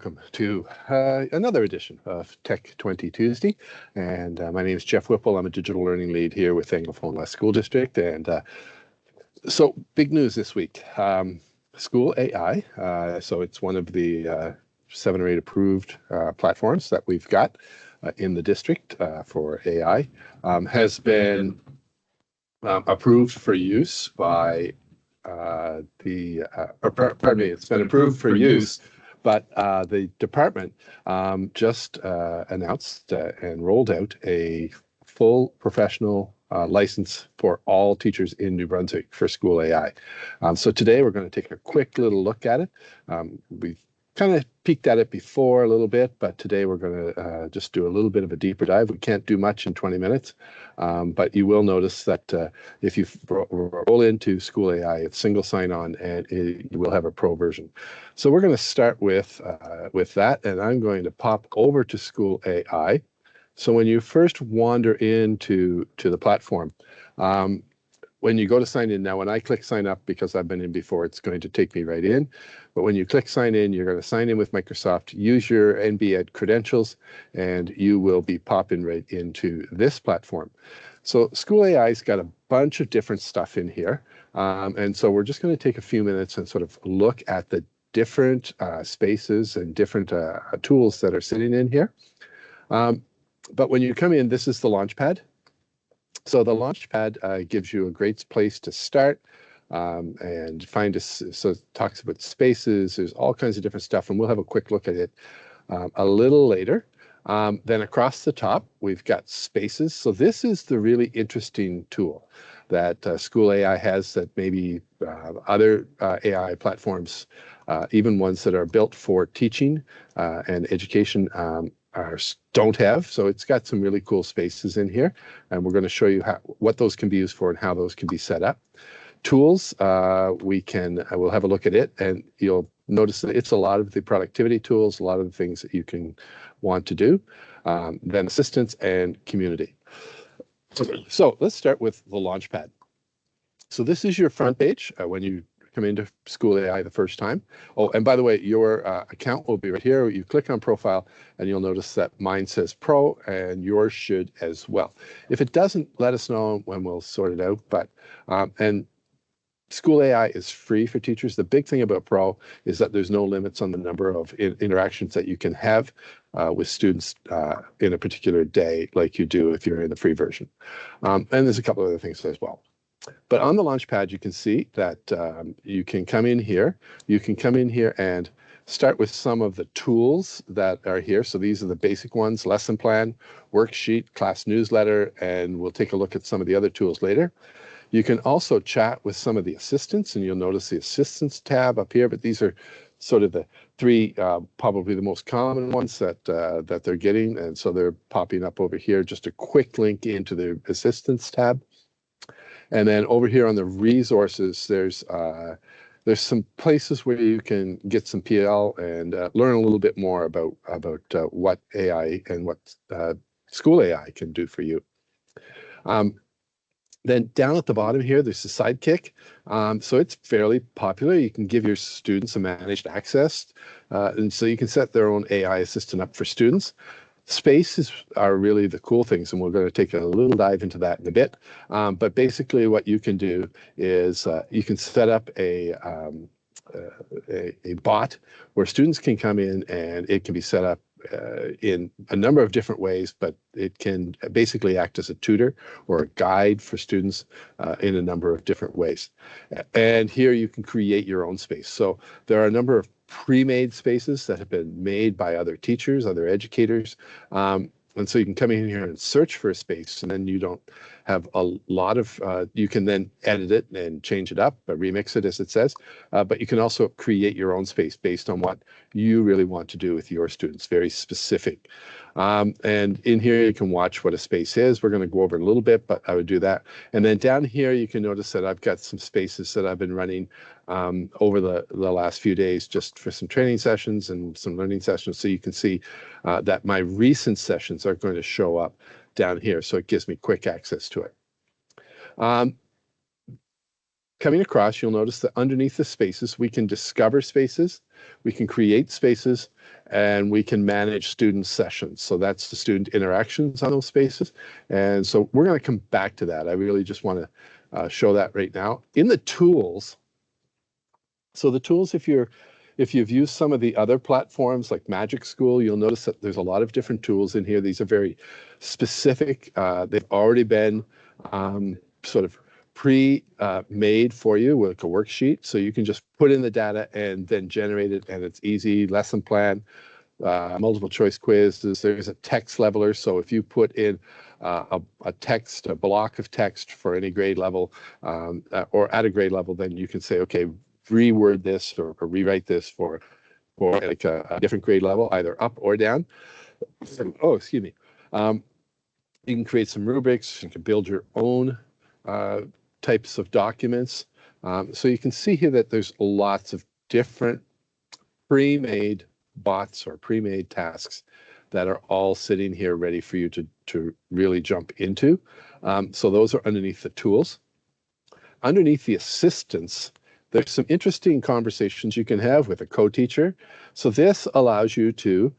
welcome to another edition of Tech20 Tuesday. And my name is Jeff Whipple. I'm a digital learning lead here with Anglophone West School District. And so big news this week, School AI. So it's one of the 7 or 8 approved platforms that we've got in the district for AI, has been approved for use by it's been approved for use, but the department just announced and rolled out a full professional license for all teachers in New Brunswick for School AI. So today we're going to take a quick little look at it. We've kind of peeked at it before a little bit, but today we're going to just do a little bit of a deeper dive. We can't do much in 20 minutes, but you will notice that if you roll into School AI, it's single sign-on, and you will have a pro version. So we're going to start with that, and I'm going to pop over to School AI. So when you first wander into the platform, when you go to sign in, now when I click sign up, because I've been in before, it's going to take me right in. But when you click sign in, you're going to sign in with Microsoft, use your NB-Ed credentials, and you will be popping right into this platform. So School AI's got a bunch of different stuff in here. And so we're just going to take a few minutes and sort of look at the different spaces and different tools that are sitting in here. But when you come in, this is the Launchpad. So the Launchpad gives you a great place to start and find so it talks about spaces. There's all kinds of different stuff, and we'll have a quick look at it a little later. Then across the top, we've got spaces. So this is the really interesting tool that School AI has that maybe other AI platforms, even ones that are built for teaching and education, don't have. So it's got some really cool spaces in here, and we're going to show you what those can be used for and how those can be set up. Tools, we'll have a look at it, and you'll notice that it's a lot of the productivity tools, a lot of the things that you can want to do. Then assistance and community. So let's start with the Launchpad. So this is your front page when you come into School AI the first time. Oh, and by the way, your account will be right here. You click on profile, and you'll notice that mine says pro, and yours should as well. If it doesn't, let us know when we'll sort it out. But and School AI is free for teachers. The big thing about pro is that there's no limits on the number of interactions that you can have with students in a particular day, like you do if you're in the free version. And there's a couple of other things as well. But on the Launchpad, you can see that you can come in here. You can come in here and start with some of the tools that are here. So these are the basic ones: lesson plan, worksheet, class newsletter, and we'll take a look at some of the other tools later. You can also chat with some of the assistants, and you'll notice the assistants tab up here, but these are sort of the 3 probably the most common ones that they're getting, and so they're popping up over here. Just a quick link into the assistants tab. And then over here on the resources, there's some places where you can get some PL and learn a little bit more about what AI and what School AI can do for you. Then down at the bottom here, there's the Sidekick. So it's fairly popular. You can give your students a managed access, and so you can set their own AI assistant up for students. Spaces are really the cool things, and we're going to take a little dive into that in a bit. But basically what you can do is you can set up a bot where students can come in, and it can be set up in a number of different ways, but it can basically act as a tutor or a guide for students in a number of different ways. And here you can create your own space. So there are a number of pre-made spaces that have been made by other teachers, other educators. And so you can come in here and search for a space, and then you don't have a lot of, you can then edit it and change it up, remix it as it says, but you can also create your own space based on what you really want to do with your students, very specific. And in here, you can watch what a space is. We're going to go over it a little bit, but I would do that. And then down here, you can notice that I've got some spaces that I've been running over the last few days just for some training sessions and some learning sessions. So you can see that my recent sessions are going to show up down here. So it gives me quick access to it. Coming across, you'll notice that underneath the spaces, we can discover spaces, we can create spaces, and we can manage student sessions. So that's the student interactions on those spaces. And so we're going to come back to that. I really just want to show that right now. In the tools, so the tools, if you've used some of the other platforms like Magic School, you'll notice that there's a lot of different tools in here. These are very specific. They've already been sort of pre-made for you with a worksheet. So you can just put in the data and then generate it, and it's easy. Lesson plan, multiple choice quizzes. There's a text leveler. So if you put in a text, a block of text for any grade level or at a grade level, then you can say, okay, reword this or rewrite this for like a different grade level, either up or down. Oh, excuse me. You can create some rubrics. You can build your own types of documents. So you can see here that there's lots of different pre-made bots or pre-made tasks that are all sitting here ready for you to really jump into. So those are underneath the tools. Underneath the assistants, there's some interesting conversations you can have with a co-teacher. So this allows you to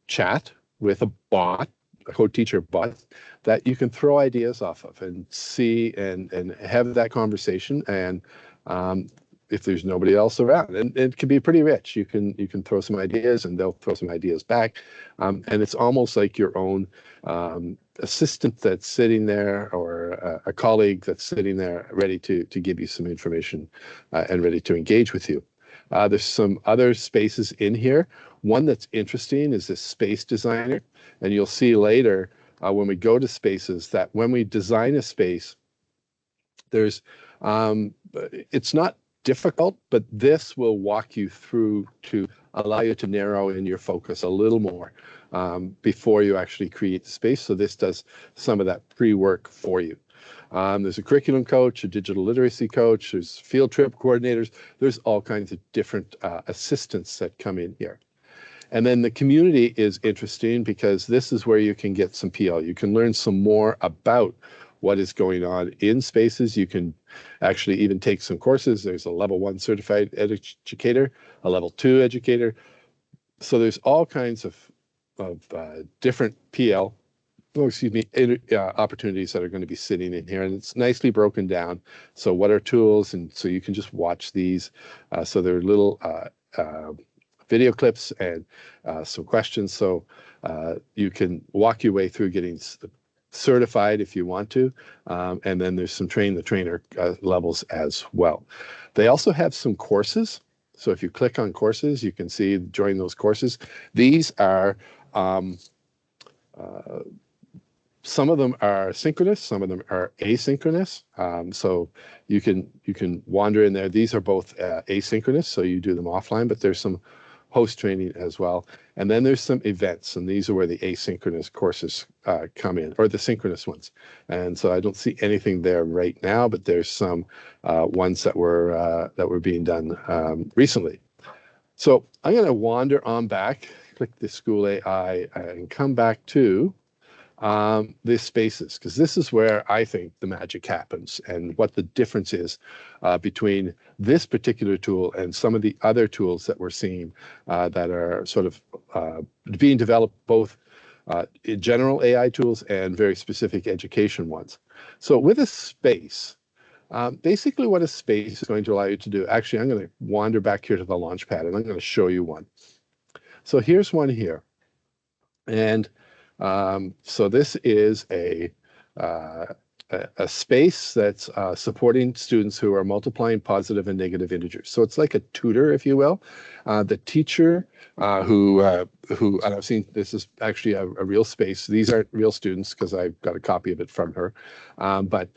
chat with a bot, a co-teacher bot, that you can throw ideas off of and see and have that conversation. And if there's nobody else around, and it can be pretty rich. You can throw some ideas and they'll throw some ideas back. And it's almost like your own assistant that's sitting there, or a colleague that's sitting there ready to give you some information and ready to engage with you. There's some other spaces in here. One that's interesting is this space designer. And you'll see later when we go to spaces that when we design a space, there's it's not difficult, but this will walk you through to allow you to narrow in your focus a little more before you actually create the space. So this does some of that pre-work for you. There's a curriculum coach, a digital literacy coach, there's field trip coordinators, there's all kinds of different assistants that come in here. And then the community is interesting because this is where you can get some PL. You can learn some more about what is going on in spaces. You can actually even take some courses. There's a level 1 certified educator, a level 2 educator. So there's all kinds of different PL, opportunities that are going to be sitting in here. And it's nicely broken down. So what are tools? And so you can just watch these. So there are little video clips and some questions. So you can walk your way through getting certified if you want to. And then there's some train the trainer levels as well. They also have some courses. So if you click on courses, you can see join those courses. These are, some of them are synchronous, some of them are asynchronous. So you can wander in there. These are both asynchronous, so you do them offline, but there's some host training as well. And then there's some events, and these are where the asynchronous courses come in, or the synchronous ones. And so I don't see anything there right now, but there's some ones that were being done recently. So I'm going to wander on back, click the School AI, and come back to these spaces, because this is where I think the magic happens and what the difference is between this particular tool and some of the other tools that we're seeing that are sort of being developed, both in general AI tools and very specific education ones. So with a space, basically what a space is going to allow you to do, actually I'm going to wander back here to the Launchpad and I'm going to show you one. So here's one here. And so this is a space that's supporting students who are multiplying positive and negative integers. So it's like a tutor, if you will. The teacher who and I've seen, this is actually a real space. These aren't real students because I've got a copy of it from her. But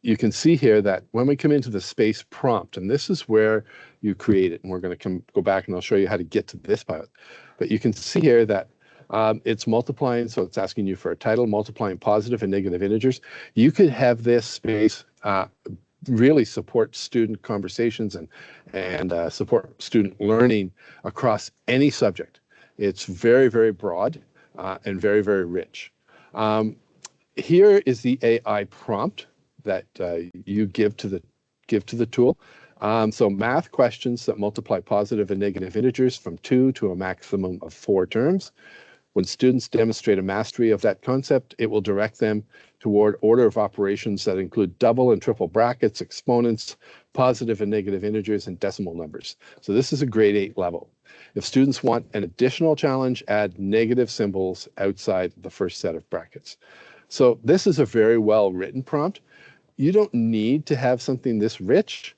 you can see here that when we come into the space prompt, and this is where you create it, and we're going to go back and I'll show you how to get to this part. But you can see here that it's multiplying, so it's asking you for a title, multiplying positive and negative integers. You could have this space really support student conversations and support student learning across any subject. It's very, very broad and very, very rich. Here is the AI prompt that you give to the tool. So math questions that multiply positive and negative integers from 2 to a maximum of 4 terms. When students demonstrate a mastery of that concept, it will direct them toward order of operations that include double and triple brackets, exponents, positive and negative integers, and decimal numbers. So this is a grade 8 level. If students want an additional challenge, add negative symbols outside the first set of brackets. So this is a very well written prompt. You don't need to have something this rich.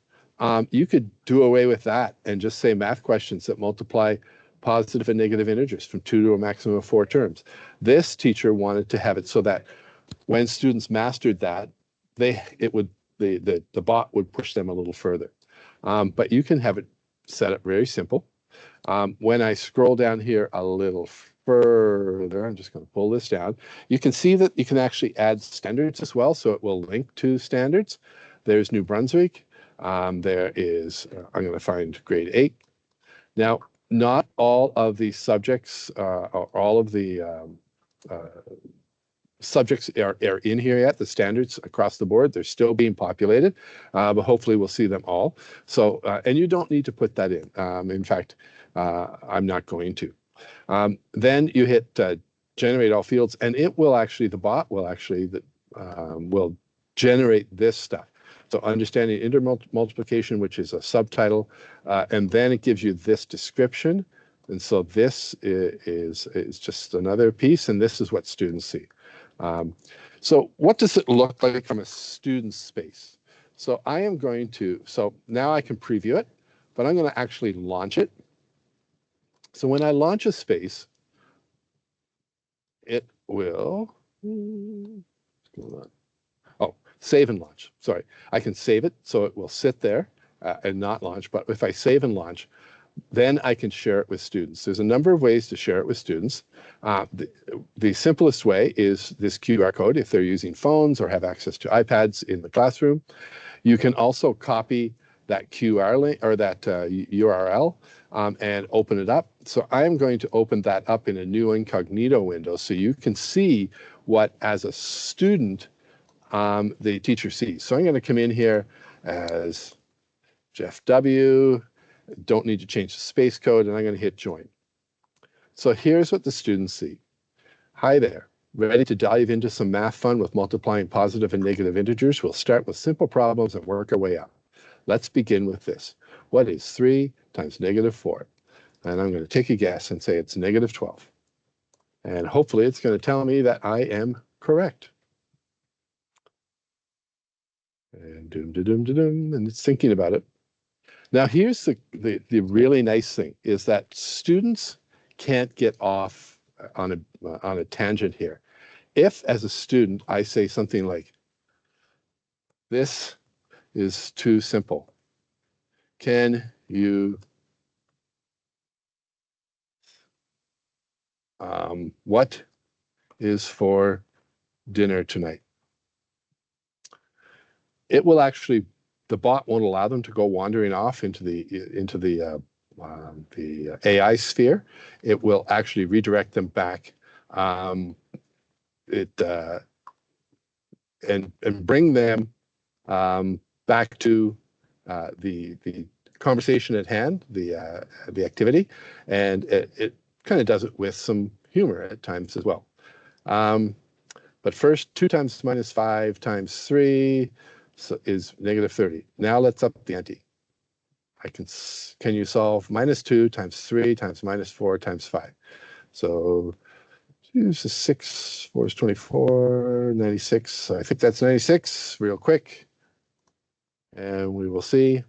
You could do away with that and just say math questions that multiply positive and negative integers from 2 to a maximum of 4 terms. This teacher wanted to have it so that when students mastered that, the bot would push them a little further. But you can have it set up very simple. When I scroll down here a little further, I'm just going to pull this down. You can see that you can actually add standards as well, so it will link to standards. There's New Brunswick. There is, I'm going to find grade 8. Now, not all of the subjects, or all of the subjects are in here yet, the standards across the board. They're still being populated, but hopefully we'll see them all. So, and you don't need to put that in. In fact, I'm not going to. Then you hit generate all fields, and it will actually, the bot will actually, will generate this stuff. So understanding intermultiplication, which is a subtitle, and then it gives you this description. And so this is just another piece, and this is what students see. So what does it look like from a student space? So I am going to, so now I can preview it, but I'm going to actually launch it. So when I launch a space, it will, oh, save and launch. Sorry, I can save it so it will sit there and not launch. But if I save and launch, then I can share it with students. There's a number of ways to share it with students. The simplest way is this QR code if they're using phones or have access to iPads in the classroom. You can also copy that QR link or that URL and open it up. So I'm going to open that up in a new incognito window so you can see what, as a student, the teacher sees. So I'm going to come in here as Jeff W. Don't need to change the space code, and I'm going to hit join. So here's what the students see. Hi there. Ready to dive into some math fun with multiplying positive and negative integers? We'll start with simple problems and work our way up. Let's begin with this. What is 3 times negative 4? And I'm going to take a guess and say it's negative 12. And hopefully it's going to tell me that I am correct. And doom, da, doom, da, doom, and it's thinking about it. Now, here's the really nice thing is that students can't get off on a tangent here. If, as a student, I say something like, this is too simple. Can you, what is for dinner tonight? It will actually, the bot won't allow them to go wandering off into the AI sphere. It will actually redirect them back and bring them back to the conversation at hand, the activity, and it kind of does it with some humor at times as well. But first, 2 times minus 5 times 3 is negative 30. Now let's up the ante. Can you solve minus 2 times 3 times minus 4 times 5? So this is 6, 4 is 24, 96. So I think that's 96 real quick. And we will see.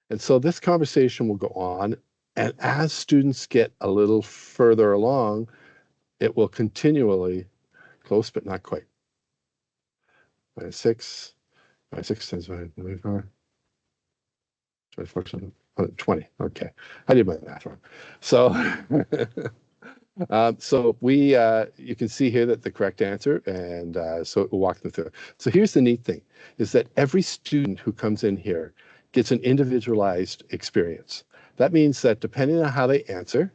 And so this conversation will go on. And as students get a little further along, it will continually, close but not quite. Minus 6 times 24, 20. Okay, I did my math wrong. So, you can see here that the correct answer, and so it will walk them through. So here's the neat thing, is that every student who comes in here gets an individualized experience. That means that depending on how they answer,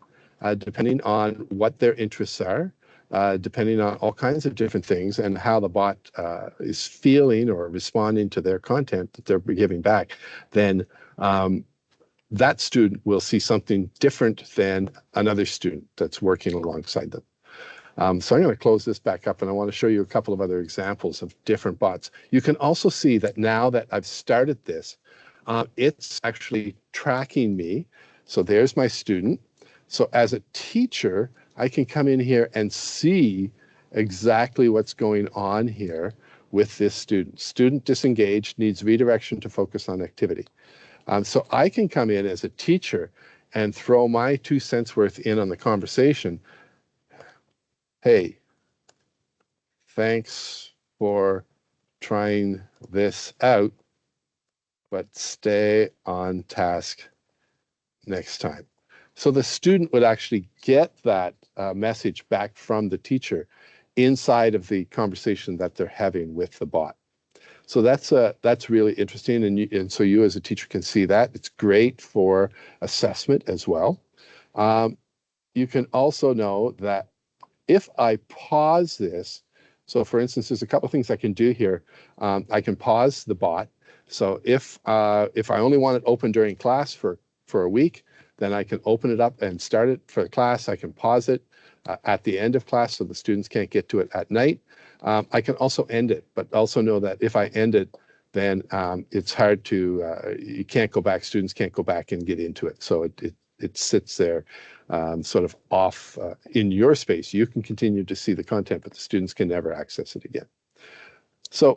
depending on what their interests are, depending on all kinds of different things and how the bot is feeling or responding to their content that they're giving back, then that student will see something different than another student that's working alongside them. So I'm going to close this back up, and I want to show you a couple of other examples of different bots. You can also see that now that I've started this, it's actually tracking me. So there's my student. So as a teacher, I can come in here and see exactly what's going on here with this student. Student disengaged, needs redirection to focus on activity. So I can come in as a teacher and throw my 2 cents worth in on the conversation. Hey, thanks for trying this out, but stay on task next time. So the student would actually get that message back from the teacher inside of the conversation that they're having with the bot. So that's really interesting, and so you as a teacher can see that. It's great for assessment as well. You can also know that if I pause this, so for instance, there's a couple of things I can do here. I can pause the bot. So if I only want it open during class for a week, then I can open it up and start it for the class. I can pause it at the end of class so the students can't get to it at night. I can also end it, but also know that if I end it, then it's hard to, you can't go back, students can't go back and get into it. So it sits there sort of off in your space. You can continue to see the content, but the students can never access it again. So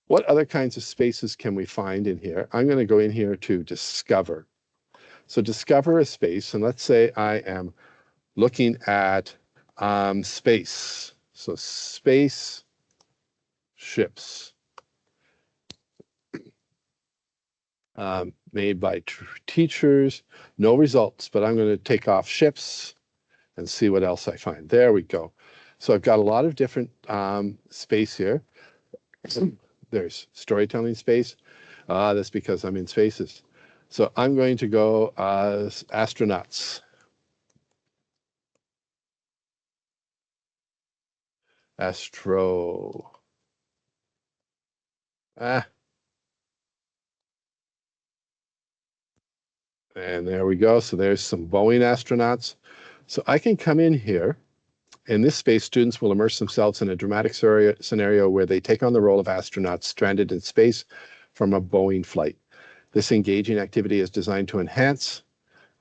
what other kinds of spaces can we find in here? I'm going to go in here to discover. So discover a space, and let's say I am looking at space. So space ships made by teachers, no results, but I'm going to take off ships and see what else I find. There we go. So I've got a lot of different space here. There's storytelling space. That's because I'm in spaces. So I'm going to go astronauts. Astro. And there we go. So there's some Boeing astronauts. So I can come in here. In this space, students will immerse themselves in a dramatic scenario where they take on the role of astronauts stranded in space from a Boeing flight. This engaging activity is designed to enhance.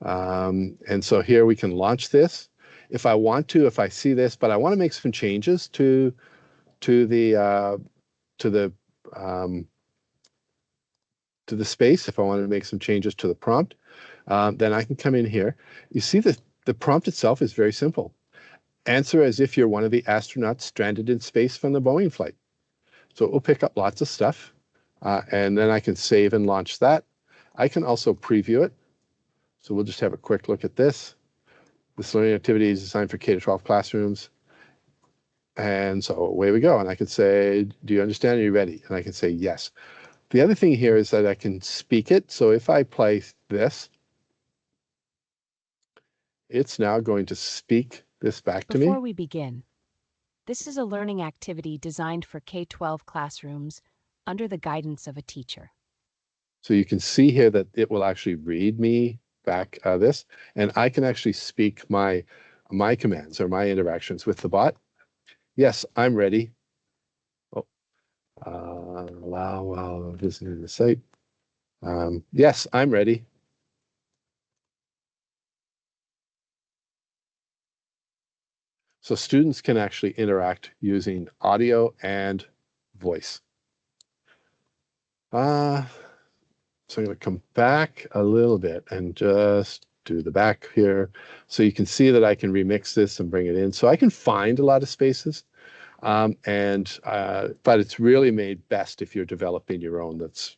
And so here we can launch this. If I want to, if I see this, but I want to make some changes to the space, if I want to make some changes to the prompt, then I can come in here. You see the prompt itself is very simple. Answer as if you're one of the astronauts stranded in space from the Boeing flight. So it will pick up lots of stuff, and then I can save and launch that. I can also preview it. So we'll just have a quick look at this. This learning activity is designed for K-12 classrooms. And so away we go. And I can say, do you understand? Are you ready? And I can say yes. The other thing here is that I can speak it. So if I play this, it's now going to speak this back to me. Before we begin, this is a learning activity designed for K-12 classrooms under the guidance of a teacher. So you can see here that it will actually read me back this, and I can actually speak my commands or my interactions with the bot. Yes, I'm ready. Oh, allow while visiting the site. Yes, I'm ready. So students can actually interact using audio and voice. So I'm going to come back a little bit and just do the back here. So you can see that I can remix this and bring it in. So I can find a lot of spaces, but it's really made best if you're developing your own that's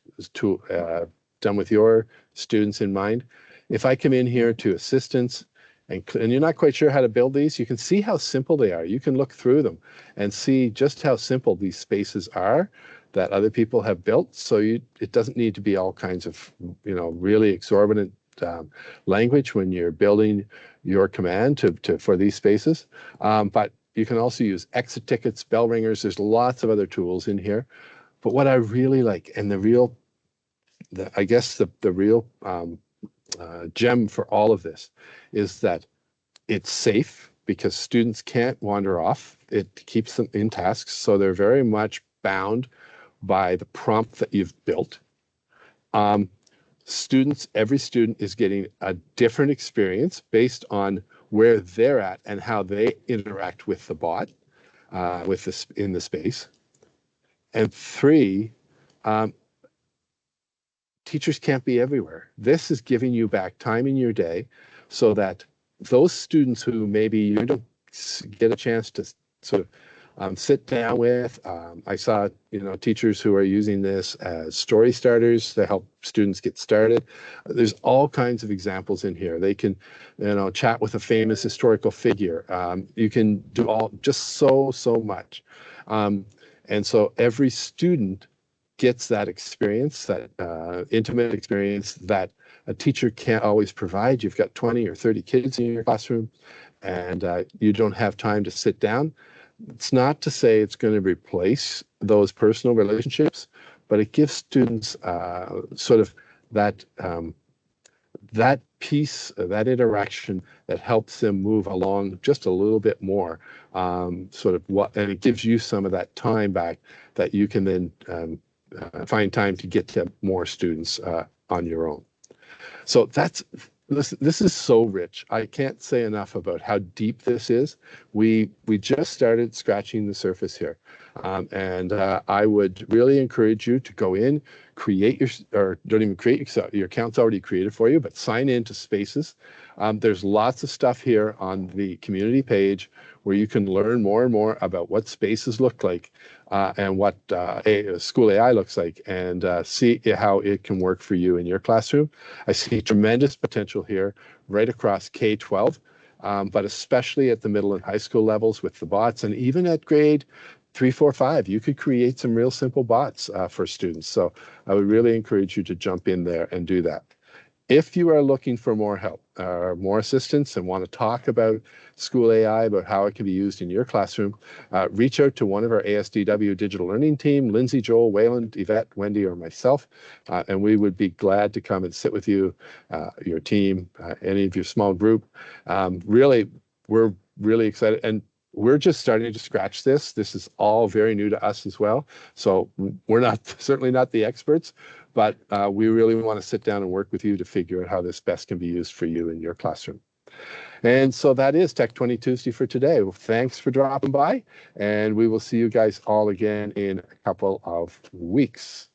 done with your students in mind. If I come in here to assistance, and you're not quite sure how to build these, you can see how simple they are. You can look through them and see just how simple these spaces are that other people have built. So it doesn't need to be all kinds of, really exorbitant language when you're building your command for these spaces. But You can also use exit tickets, bell ringers. There's lots of other tools in here. But what I really like, and I guess the real gem for all of this is that it's safe because students can't wander off. It keeps them in tasks, so they're very much bound by the prompt that you've built. Every student is getting a different experience based on where they're at and how they interact with the bot, in the space. And three, teachers can't be everywhere. This is giving you back time in your day so that those students who maybe you don't get a chance to sort of sit down with. I saw, teachers who are using this as story starters to help students get started. There's all kinds of examples in here. They can, chat with a famous historical figure. You can do just so much. And so every student gets that experience, that intimate experience that a teacher can't always provide. You've got 20 or 30 kids in your classroom, and you don't have time to sit down. It's not to say it's going to replace those personal relationships, but it gives students sort of that piece, that interaction that helps them move along just a little bit more. And it gives you some of that time back that you can then find time to get to more students on your own. So this is so rich. I can't say enough about how deep this is. We just started scratching the surface here. And I would really encourage you to go in, don't even create your account's already created for you, but sign into Spaces. There's lots of stuff here on the community page where you can learn more and more about what Spaces look like and what School AI looks like, and see how it can work for you in your classroom. I see tremendous potential here right across K-12, but especially at the middle and high school levels with the bots, and even at grade 3, 4, 5, you could create some real simple bots for students. So I would really encourage you to jump in there and do that. If you are looking for more help or more assistance and want to talk about School AI, about how it can be used in your classroom, reach out to one of our ASD-W digital learning team, Lindsay, Joel, Wayland, Yvette, Wendy, or myself, and we would be glad to come and sit with you, your team, any of your small group. Really, we're really excited, and we're just starting to scratch this. This is all very new to us as well. So we're certainly not the experts, but we really want to sit down and work with you to figure out how this best can be used for you in your classroom. And so that is Tech20 Tuesday for today. Well, thanks for dropping by, and we will see you guys all again in a couple of weeks.